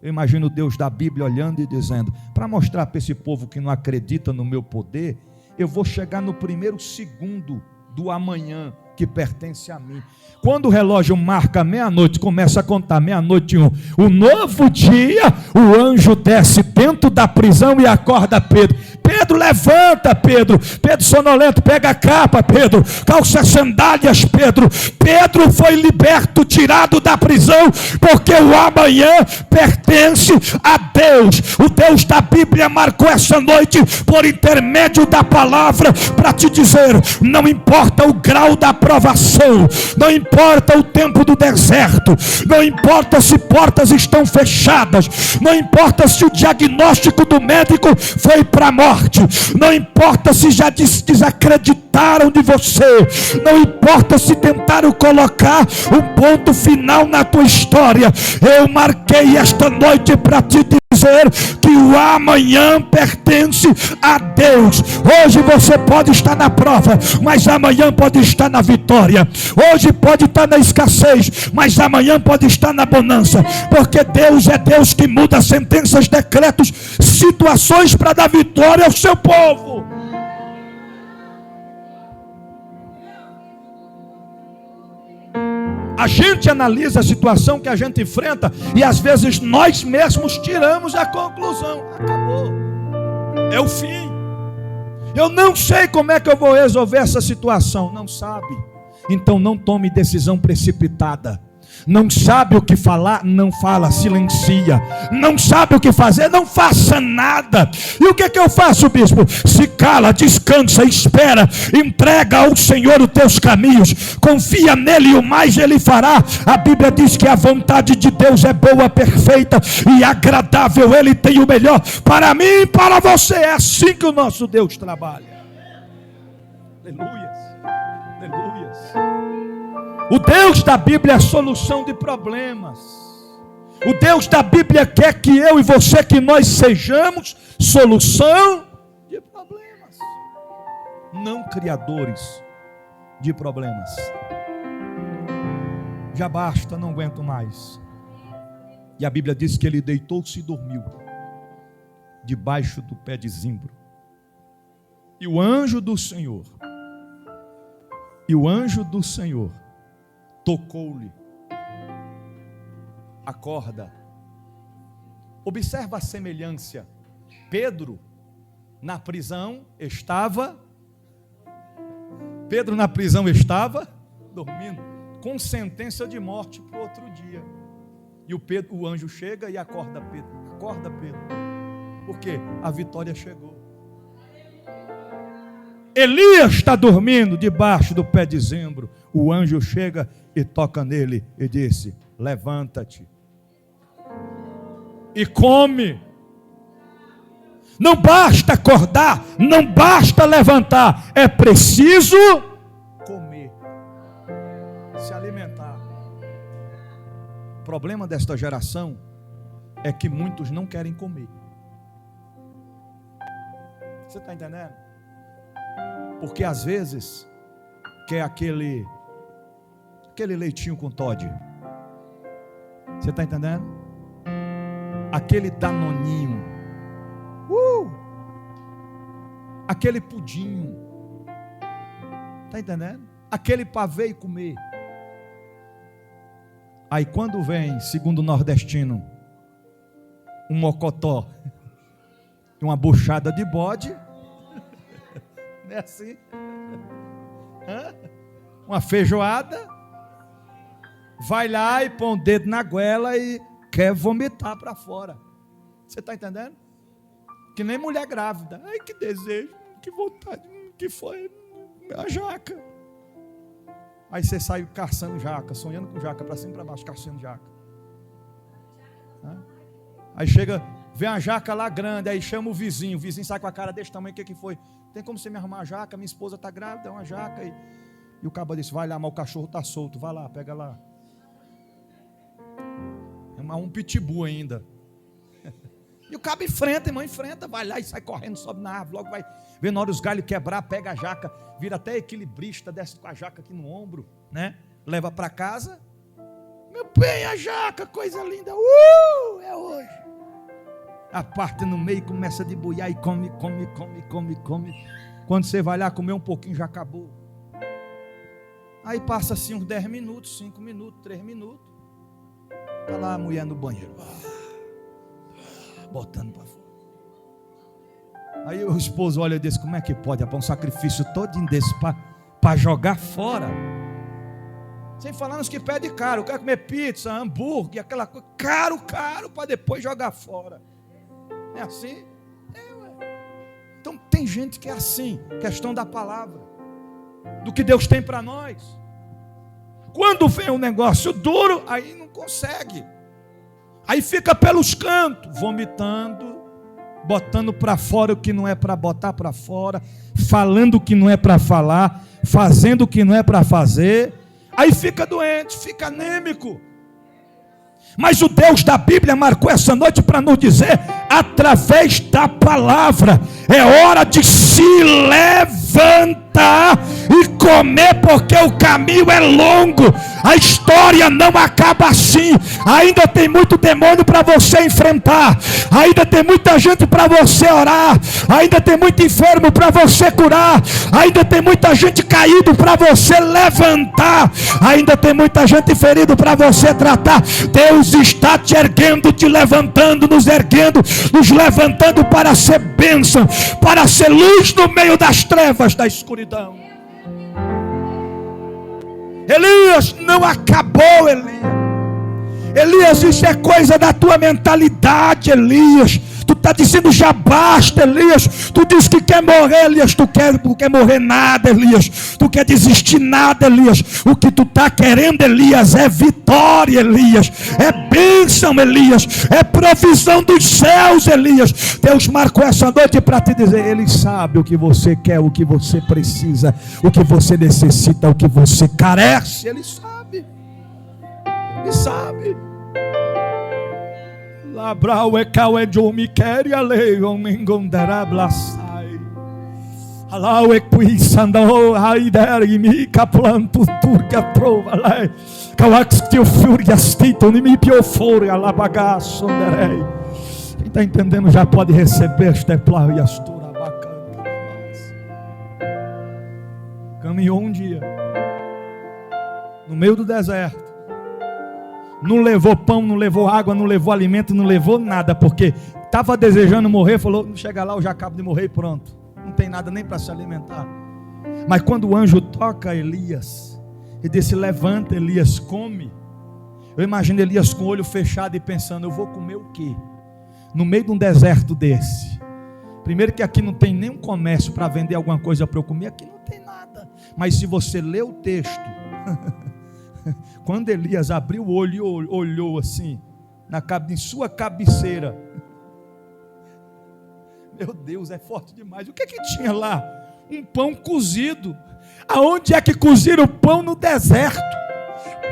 Eu imagino Deus da Bíblia olhando e dizendo: para mostrar para esse povo que não acredita no meu poder, eu vou chegar no primeiro segundo do amanhã que pertence a mim. Quando o relógio marca meia-noite, começa a contar meia-noite e 1, o novo dia, o anjo desce dentro da prisão e acorda Pedro. Pedro, levanta, Pedro. Pedro sonolento, pega a capa, Pedro. Calça as sandálias, Pedro. Pedro foi liberto, tirado da prisão, porque o amanhã pertence a Deus. O Deus da Bíblia marcou essa noite por intermédio da palavra para te dizer: não importa o grau da provação, não importa o tempo do deserto, não importa se portas estão fechadas, não importa se o diagnóstico do médico foi para a morte, não importa se já desacreditaram de você, não importa se tentaram colocar um ponto final na tua história. Eu marquei esta noite para te dizer que o amanhã pertence a Deus. Hoje você pode estar na prova, mas amanhã pode estar na vitória. Hoje pode estar na escassez, mas amanhã pode estar na bonança, porque Deus é Deus que muda sentenças, decretos, situações para dar vitória ao seu povo. A gente analisa a situação que a gente enfrenta e às vezes nós mesmos tiramos a conclusão: acabou, é o fim, eu não sei como é que eu vou resolver essa situação. Não sabe? Então não tome decisão precipitada. Não sabe o que falar? Não fala, silencia. Não sabe o que fazer? Não faça nada. E o que é que eu faço, bispo? Se cala, descansa, espera, entrega ao Senhor os teus caminhos, confia nele e o mais ele fará. A Bíblia diz que a vontade de Deus é boa, perfeita e agradável. Ele tem o melhor para mim e para você. É assim que o nosso Deus trabalha. Aleluia. O Deus da Bíblia é a solução de problemas. O Deus da Bíblia quer que eu e você, que nós sejamos solução de problemas, não criadores de problemas. Já basta, não aguento mais. E a Bíblia diz que ele deitou-se e dormiu debaixo do pé de zimbro. E o anjo do Senhor tocou-lhe a corda. Observa a semelhança. Pedro na prisão estava dormindo, com sentença de morte para o outro dia. E o anjo chega e acorda Pedro. Acorda, Pedro. Por quê? A vitória chegou. Elias está dormindo debaixo do pé de zimbro. O anjo chega e toca nele e disse: levanta-te e come. Não basta acordar, não basta levantar, é preciso comer, se alimentar. O problema desta geração é que muitos não querem comer. Você está entendendo? Porque às vezes quer aquele leitinho com Toddy. Você está entendendo? Aquele danoninho, aquele pudinho. Está entendendo? Aquele pavê e comer. Aí quando vem, segundo o nordestino, um mocotó e uma buchada de bode, não é assim? Uma feijoada, vai lá e põe o dedo na goela e quer vomitar para fora. Você está entendendo? Que nem mulher grávida. Ai, que desejo, que vontade, que foi a jaca. Aí você sai caçando jaca, sonhando com jaca, para cima e para baixo, caçando jaca. Aí chega, vem a jaca lá grande, aí chama o vizinho sai com a cara desse tamanho, o que foi? Tem como você me arrumar a jaca? Minha esposa está grávida, é uma jaca. E o cabo disse: vai lá, mas o cachorro está solto, vai lá, pega lá. É um pitbull ainda. E o cabo enfrenta, irmão, vai lá e sai correndo, sobe na árvore, logo vai vendo na hora os galhos quebrar, pega a jaca, vira até equilibrista, desce com a jaca aqui no ombro, né? Leva para casa. Meu bem, a jaca, coisa linda, é hoje. A parte no meio começa a debuiar e come. Quando você vai lá comer um pouquinho, já acabou. Aí passa assim uns 10 minutos, 5 minutos, 3 minutos. Está lá a mulher no banheiro, botando para fora. Aí o esposo olha e diz: como é que pode? Um sacrifício todinho desse para jogar fora. Sem falar nos que pedem caro, quer comer pizza, hambúrguer, aquela coisa, caro, para depois jogar fora. É assim? Então tem gente que é assim, questão da palavra, do que Deus tem para nós. Quando vem um negócio duro, aí não consegue. Aí fica pelos cantos, vomitando, botando para fora o que não é para botar para fora, falando o que não é para falar, fazendo o que não é para fazer. Aí fica doente, fica anêmico. Mas o Deus da Bíblia marcou essa noite para nos dizer, através da palavra, é hora de se levantar e comer, porque o caminho é longo, a história não acaba assim. Ainda tem muito demônio para você enfrentar, ainda tem muita gente para você orar, ainda tem muito enfermo para você curar, ainda tem muita gente caído para você levantar, ainda tem muita gente ferido para você tratar. Deus está te erguendo, te levantando, nos erguendo, nos levantando para ser bênção, para ser luz no meio das trevas da escuridão. Elias não acabou, Elias, isso é coisa da tua mentalidade, Elias. Tu está dizendo já basta, Elias. Tu diz que quer morrer, Elias. Tu quer morrer nada, Elias. Tu quer desistir nada, Elias. O que tu está querendo, Elias, é vitória, Elias. É bênção, Elias. É provisão dos céus, Elias. Deus marcou essa noite para te dizer: Ele sabe o que você quer, o que você precisa, o que você necessita, o que você carece. Ele sabe. Ele sabe. Labrau e cau e jomi queri a leon engondara blasai. Alau e qui sandao haideri mi caplanto turca trova lei. Calax teu furiastito ni mi piofore alla bagaço derei. Quem está entendendo já pode receber este plau e astura bacana. Caminhou um dia no meio do deserto. Não levou pão, não levou água, não levou alimento, não levou nada, porque estava desejando morrer. Falou: chega lá, eu já acabo de morrer e pronto. Não tem nada nem para se alimentar. Mas quando o anjo toca Elias, ele disse: levanta, Elias, come. Eu imagino Elias com o olho fechado e pensando: eu vou comer o quê? No meio de um deserto desse. Primeiro que aqui não tem nenhum comércio para vender alguma coisa para eu comer. Aqui não tem nada. Mas se você ler o texto... Quando Elias abriu o olho e olhou assim, em sua cabeceira, meu Deus, é forte demais. O que tinha lá? Um pão cozido. Aonde é que coziram o pão? No deserto.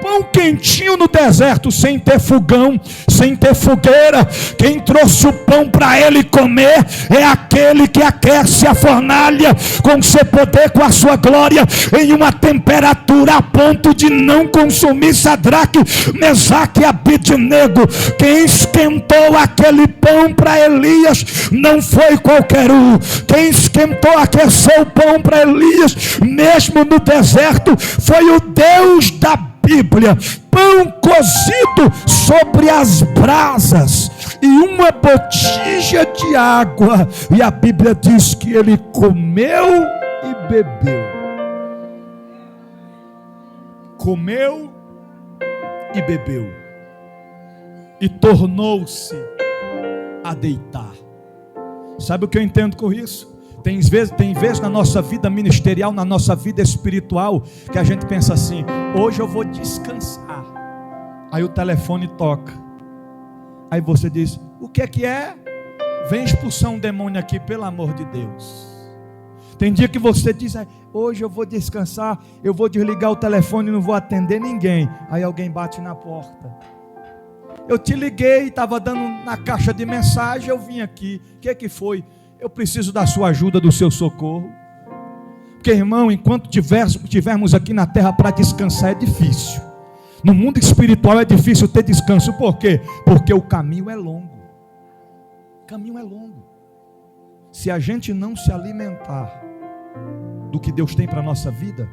Pão quentinho no deserto, sem ter fogão, sem ter fogueira. Quem trouxe o pão para ele comer é aquele que aquece a fornalha com seu poder, com a sua glória, em uma temperatura a ponto de não consumir Sadraque, Mesaque e Abednego. Quem esquentou aquele pão para Elias não foi qualquer um. Quem esquentou, aqueceu o pão para Elias, mesmo no deserto, foi o Deus da Bíblia. Pão cozido sobre as brasas e uma botija de água, e a Bíblia diz que ele comeu e bebeu. Comeu e bebeu, e tornou-se a deitar. Sabe o que eu entendo com isso? Tem vezes na nossa vida ministerial, na nossa vida espiritual, que a gente pensa assim: hoje eu vou descansar. Aí o telefone toca. Aí você diz: o que é? Vem expulsar um demônio aqui, pelo amor de Deus. Tem dia que você diz: hoje eu vou descansar, eu vou desligar o telefone e não vou atender ninguém. Aí alguém bate na porta. Eu te liguei, estava dando na caixa de mensagem, eu vim aqui. O que foi? Eu preciso da sua ajuda, do seu socorro. Porque, irmão, enquanto tivermos aqui na terra para descansar, é difícil. No mundo espiritual é difícil ter descanso. Por quê? Porque o caminho é longo. O caminho é longo. Se a gente não se alimentar do que Deus tem para a nossa vida,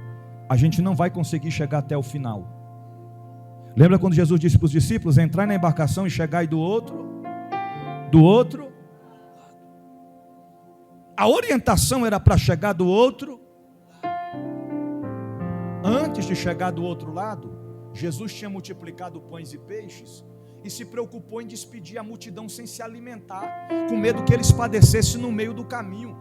a gente não vai conseguir chegar até o final. Lembra quando Jesus disse para os discípulos: entrar na embarcação e chegar do outro? A orientação era para chegar do outro. Antes de chegar do outro lado, Jesus tinha multiplicado pães e peixes e se preocupou em despedir a multidão sem se alimentar, com medo que eles padecessem no meio do caminho.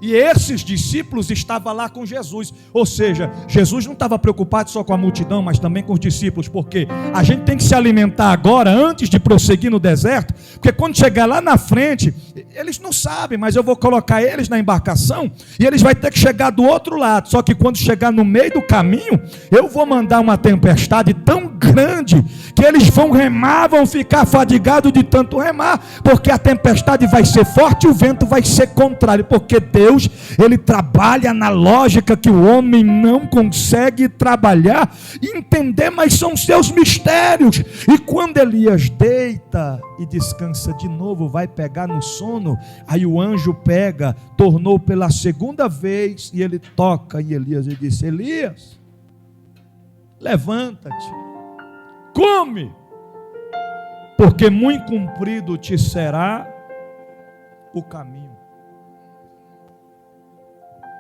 E esses discípulos estavam lá com Jesus. Ou seja, Jesus não estava preocupado só com a multidão, mas também com os discípulos. Porque a gente tem que se alimentar agora, antes de prosseguir no deserto. Porque quando chegar lá na frente, eles não sabem, mas eu vou colocar eles na embarcação e eles vão ter que chegar do outro lado. Só que quando chegar no meio do caminho, eu vou mandar uma tempestade tão grande que eles vão remar, vão ficar fadigados de tanto remar, porque a tempestade vai ser forte e o vento vai ser contrário. Porque Deus, ele trabalha na lógica que o homem não consegue trabalhar e entender, mas são seus mistérios. E quando Elias deita e descansa de novo, vai pegar no sono, aí o anjo pega, tornou pela segunda vez, e ele toca em Elias e disse: Elias, levanta-te, come, porque muito comprido te será o caminho.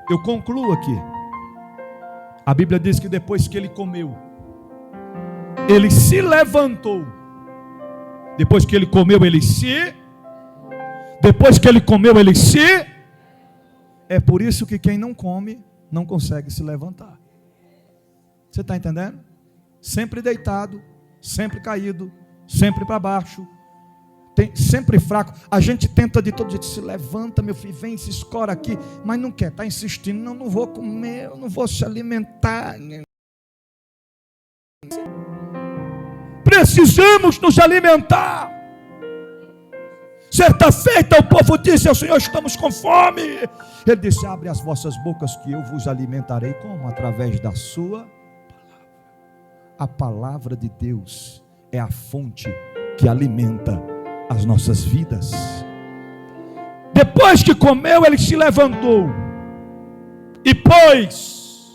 Eu concluo aqui. A Bíblia diz que depois que ele comeu, ele se levantou. Depois que ele comeu, ele se... Depois que ele comeu, ele se... É por isso que quem não come, não consegue se levantar. Você está entendendo? Sempre deitado, sempre caído, sempre para baixo, sempre fraco. A gente tenta de todo jeito, se levanta, meu filho, vem, se escora aqui, mas não quer, está insistindo, não vou comer, eu não vou se alimentar. Precisamos nos alimentar. Certa feita o povo disse ao Senhor: estamos com fome. Ele disse: abre as vossas bocas que eu vos alimentarei. Como? Através da sua palavra. A palavra de Deus é a fonte que alimenta as nossas vidas. Depois que comeu, ele se levantou e pôs,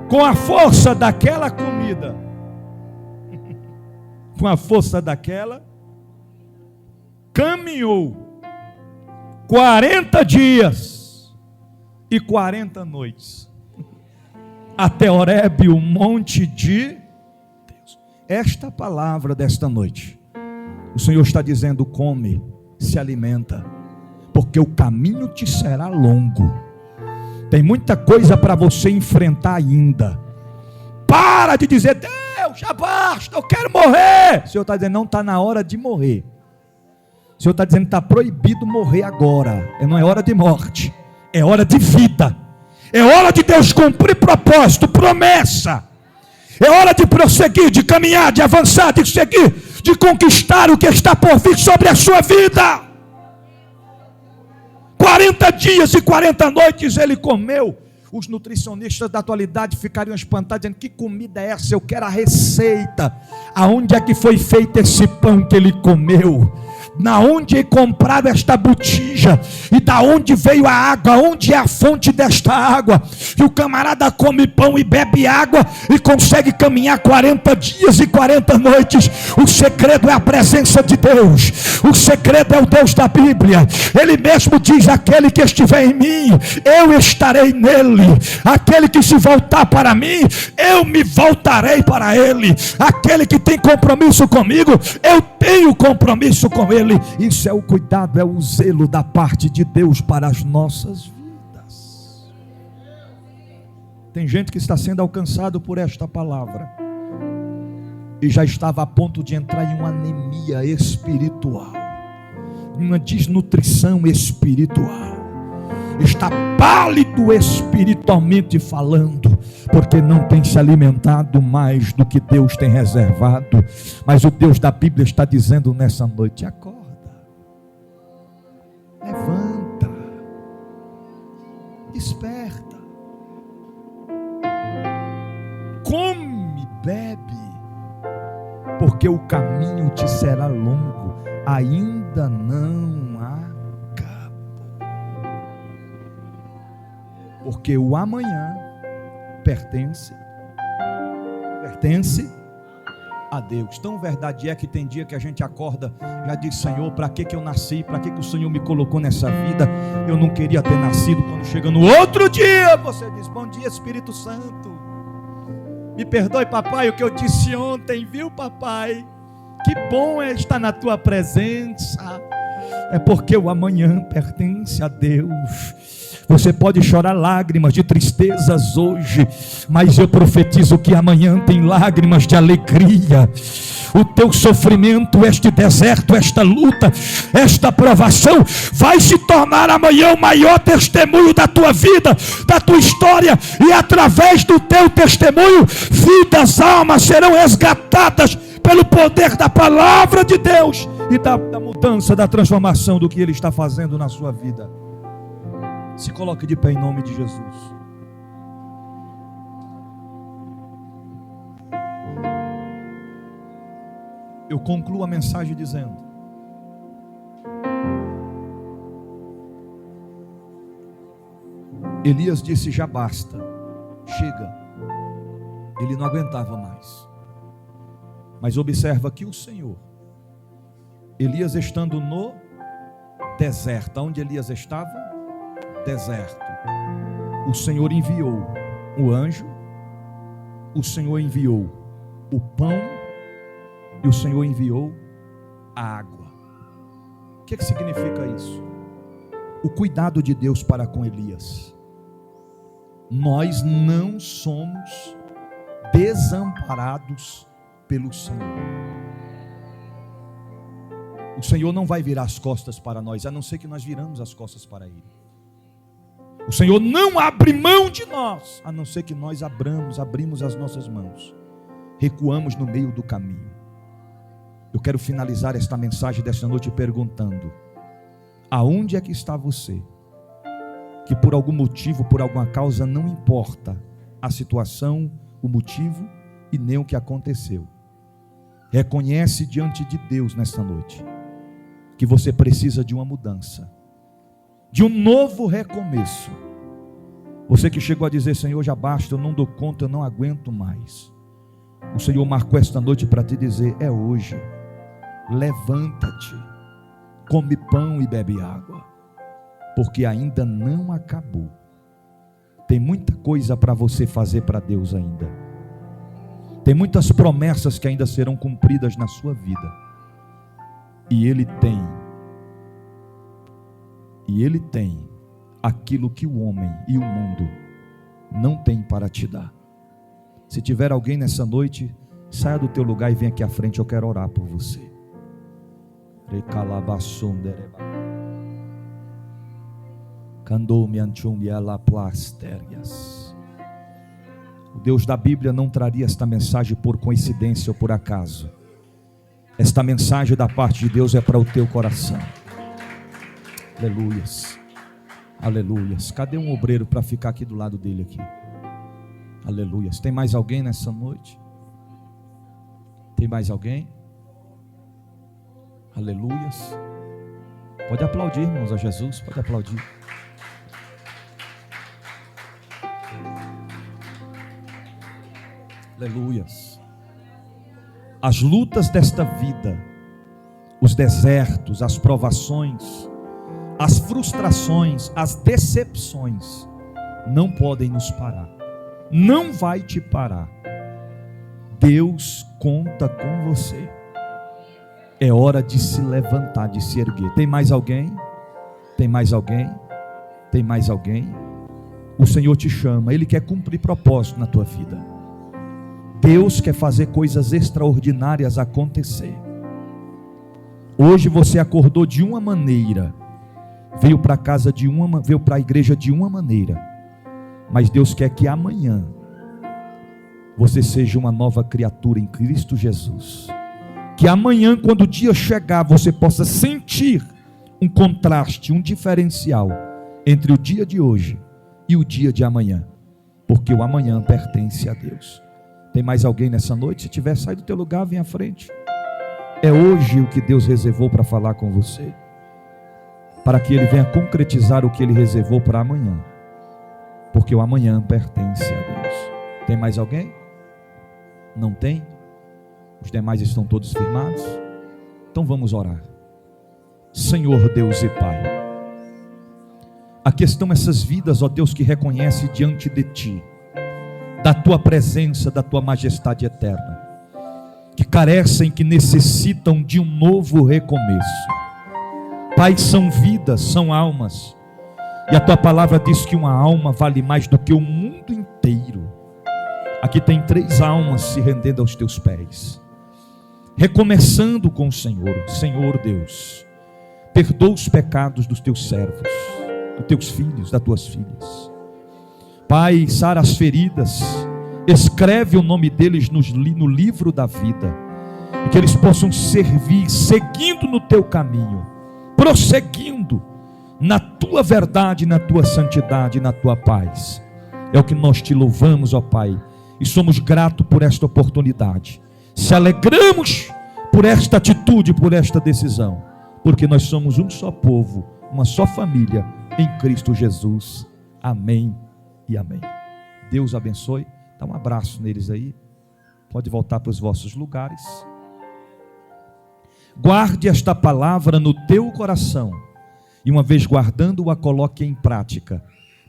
com a força daquela comida, com a força daquela, caminhou 40 dias e 40 noites até Horebe, o monte de Deus. Esta palavra desta noite, o Senhor está dizendo: come, se alimenta, porque o caminho te será longo. Tem muita coisa para você enfrentar ainda. Para de dizer: Deus, já basta, eu quero morrer. O Senhor está dizendo: não está na hora de morrer. O Senhor está dizendo que está proibido morrer agora. Não é hora de morte, é hora de vida. É hora de Deus cumprir propósito, promessa. É hora de prosseguir, de caminhar, de avançar, de seguir, de conquistar o que está por vir sobre a sua vida. 40 dias e 40 noites ele comeu. Os nutricionistas da atualidade ficariam espantados, dizendo: que comida é essa? Eu quero a receita. Aonde é que foi feito esse pão que ele comeu? Na onde compraram esta botija? E da onde veio a água? Onde é a fonte desta água? Que o camarada come pão e bebe água e consegue caminhar 40 dias e 40 noites. O segredo é a presença de Deus. O segredo é o Deus da Bíblia. Ele mesmo diz: aquele que estiver em mim, eu estarei nele. Aquele que se voltar para mim, eu me voltarei para ele. Aquele que tem compromisso comigo, eu tenho compromisso com ele. Isso é o cuidado, é o zelo da parte de Deus para as nossas vidas. Tem gente que está sendo alcançado por esta palavra e já estava a ponto de entrar em uma anemia espiritual, uma desnutrição espiritual. Está pálido espiritualmente falando, porque não tem se alimentado mais do que Deus tem reservado. Mas o Deus da Bíblia está dizendo nessa noite: acorda, levanta, desperta, come, bebe, porque o caminho te será longo, ainda não acabou. Porque o amanhã pertence a Deus. Tão verdade é que tem dia que a gente acorda, já diz: Senhor, para que eu nasci? Para que o Senhor me colocou nessa vida? Eu não queria ter nascido. Quando chega no outro dia, você diz: bom dia, Espírito Santo. Me perdoe, papai, o que eu disse ontem, viu, papai? Que bom é estar na tua presença. É porque o amanhã pertence a Deus. Você pode chorar lágrimas de tristezas hoje, mas eu profetizo que amanhã tem lágrimas de alegria. O teu sofrimento, este deserto, esta luta, esta provação vai se tornar amanhã o maior testemunho da tua vida, da tua história, e através do teu testemunho, vidas, almas serão resgatadas pelo poder da palavra de Deus e da mudança, da transformação do que Ele está fazendo na sua vida. Se coloque de pé em nome de Jesus. Eu concluo a mensagem dizendo: Elias disse: já basta, chega. Ele não aguentava mais. Mas observa que o Senhor, Elias estando no deserto, onde Elias estava? Deserto. O Senhor enviou o anjo, o Senhor enviou o pão e o Senhor enviou a água. que significa isso? O cuidado de Deus para com Elias. Nós não somos desamparados pelo Senhor. O Senhor não vai virar as costas para nós, a não ser que nós viramos as costas para Ele. O Senhor não abre mão de nós, a não ser que nós abrimos as nossas mãos, recuamos no meio do caminho. Eu quero finalizar esta mensagem desta noite perguntando: aonde é que está você? Que por algum motivo, por alguma causa, não importa a situação, o motivo e nem o que aconteceu. Reconhece diante de Deus nesta noite que você precisa de uma mudança, de um novo recomeço. Você que chegou a dizer: Senhor, já basta, eu não dou conta, eu não aguento mais. O Senhor marcou esta noite para te dizer: é hoje. Levanta-te, come pão e bebe água, porque ainda não acabou. Tem muita coisa para você fazer para Deus ainda. Tem muitas promessas que ainda serão cumpridas na sua vida. E Ele tem aquilo que o homem e o mundo não tem para te dar. Se tiver alguém nessa noite, saia do teu lugar e venha aqui à frente, eu quero orar por você. O Deus da Bíblia não traria esta mensagem por coincidência ou por acaso. Esta mensagem da parte de Deus é para o teu coração. Aleluias, aleluias. Cadê um obreiro para ficar aqui do lado dele aqui? Aleluias. Tem mais alguém nessa noite? Tem mais alguém? Aleluias. Pode aplaudir, irmãos, a Jesus. Pode aplaudir. Aleluias. As lutas desta vida, os desertos, as provações, as frustrações, as decepções não podem nos parar. Não vai te parar. Deus conta com você. É hora de se levantar, de se erguer. Tem mais alguém? Tem mais alguém? Tem mais alguém? O Senhor te chama, Ele quer cumprir propósito na tua vida. Deus quer fazer coisas extraordinárias acontecer. Hoje você acordou de uma maneira, veio para casa de uma, veio para a igreja de uma maneira, mas Deus quer que amanhã você seja uma nova criatura em Cristo Jesus. Que amanhã, quando o dia chegar, você possa sentir um contraste, um diferencial entre o dia de hoje e o dia de amanhã, porque o amanhã pertence a Deus. Tem mais alguém nessa noite? Se tiver, sai do teu lugar, vem à frente. É hoje o que Deus reservou para falar com você, para que Ele venha concretizar o que Ele reservou para amanhã, porque o amanhã pertence a Deus. Tem mais alguém? Não tem? Os demais estão todos firmados? Então vamos orar. Senhor Deus e Pai, aqui estão essas vidas, ó Deus, que reconhecem diante de Ti, da Tua presença, da Tua majestade eterna, que carecem, que necessitam de um novo recomeço. Pai, são vidas, são almas, e a Tua palavra diz que uma alma vale mais do que o mundo inteiro. Aqui tem 3 almas se rendendo aos Teus pés, recomeçando com o Senhor. Senhor Deus, perdoa os pecados dos Teus servos, dos Teus filhos, das Tuas filhas. Pai, sara as feridas, escreve o nome deles no livro da vida, e que eles possam servir, seguindo no Teu caminho, prosseguindo na Tua verdade, na Tua santidade, na Tua paz. É o que nós Te louvamos, ó Pai, e somos gratos por esta oportunidade. Se alegramos por esta atitude, por esta decisão, porque nós somos um só povo, uma só família em Cristo Jesus. Amém e amém. Deus abençoe. Dá um abraço neles aí. Pode voltar para os vossos lugares. Guarde esta palavra no teu coração, e uma vez guardando-a, coloque em prática,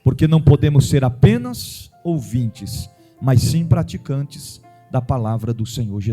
porque não podemos ser apenas ouvintes, mas sim praticantes da palavra do Senhor Jesus.